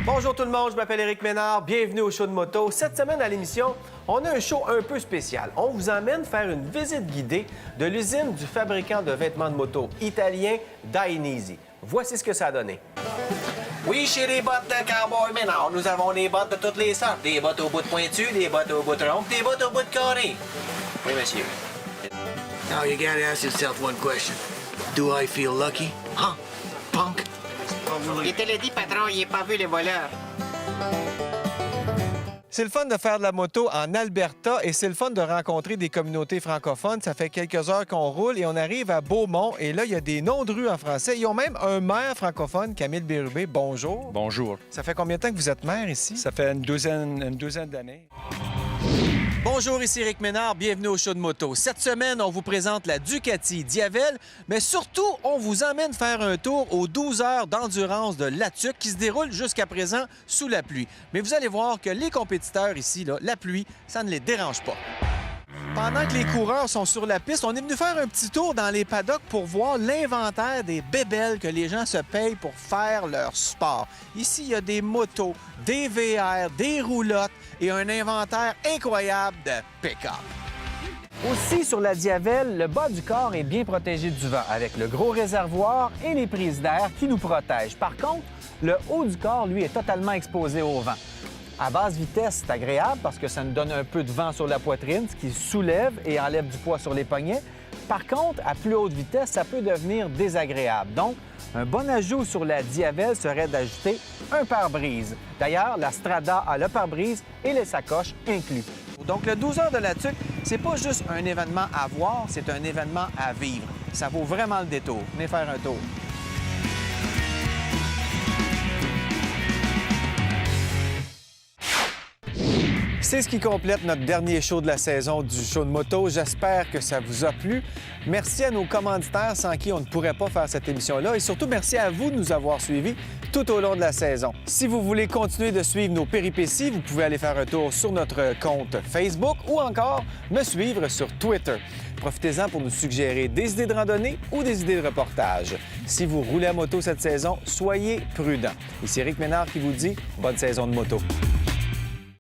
Bonjour tout le monde, je m'appelle Éric Ménard, bienvenue au show de moto. Cette semaine à l'émission, on a un show un peu spécial. On vous emmène faire une visite guidée de l'usine du fabricant de vêtements de moto italien Dainese. Voici ce que ça a donné. Oui, chez les bottes de Cowboy Ménard, nous avons des bottes de toutes les sortes. Des bottes au bout de pointu, des bottes au bout de rond, des bottes au bout de carré. Oui, monsieur. Now you gotta ask yourself one question. Do I feel lucky? Huh? Punk? Il te l'a dit, patron, il n'est pas vu les voleurs. C'est le fun de faire de la moto en Alberta et c'est le fun de rencontrer des communautés francophones. Ça fait quelques heures qu'on roule et on arrive à Beaumont. Et là, il y a des noms de rues en français. Ils ont même un maire francophone, Camille Bérubé. Bonjour. Bonjour. Ça fait combien de temps que vous êtes maire ici? Ça fait une douzaine d'années. Bonjour, ici Éric Ménard, bienvenue au show de moto. Cette semaine, on vous présente la Ducati Diavel, mais surtout, on vous emmène faire un tour aux 12 heures d'endurance de Latuc qui se déroule jusqu'à présent sous la pluie. Mais vous allez voir que les compétiteurs ici, là, la pluie, ça ne les dérange pas. Pendant que les coureurs sont sur la piste, on est venu faire un petit tour dans les paddocks pour voir l'inventaire des bébelles que les gens se payent pour faire leur sport. Ici, il y a des motos, des VR, des roulottes et un inventaire incroyable de pick-up. Aussi, sur la Diavel, le bas du corps est bien protégé du vent avec le gros réservoir et les prises d'air qui nous protègent. Par contre, le haut du corps, lui, est totalement exposé au vent. À basse vitesse, c'est agréable parce que ça nous donne un peu de vent sur la poitrine, ce qui soulève et enlève du poids sur les poignets. Par contre, à plus haute vitesse, ça peut devenir désagréable. Donc, un bon ajout sur la Diavel serait d'ajouter un pare-brise. D'ailleurs, la Strada a le pare-brise et les sacoches inclus. Donc, le 12 heures de la Tuque, c'est pas juste un événement à voir, c'est un événement à vivre. Ça vaut vraiment le détour. Venez faire un tour. C'est ce qui complète notre dernier show de la saison du show de moto. J'espère que ça vous a plu. Merci à nos commanditaires sans qui on ne pourrait pas faire cette émission-là. Et surtout, merci à vous de nous avoir suivis tout au long de la saison. Si vous voulez continuer de suivre nos péripéties, vous pouvez aller faire un tour sur notre compte Facebook ou encore me suivre sur Twitter. Profitez-en pour nous suggérer des idées de randonnée ou des idées de reportage. Si vous roulez à moto cette saison, soyez prudents. Ici Éric Ménard qui vous dit bonne saison de moto.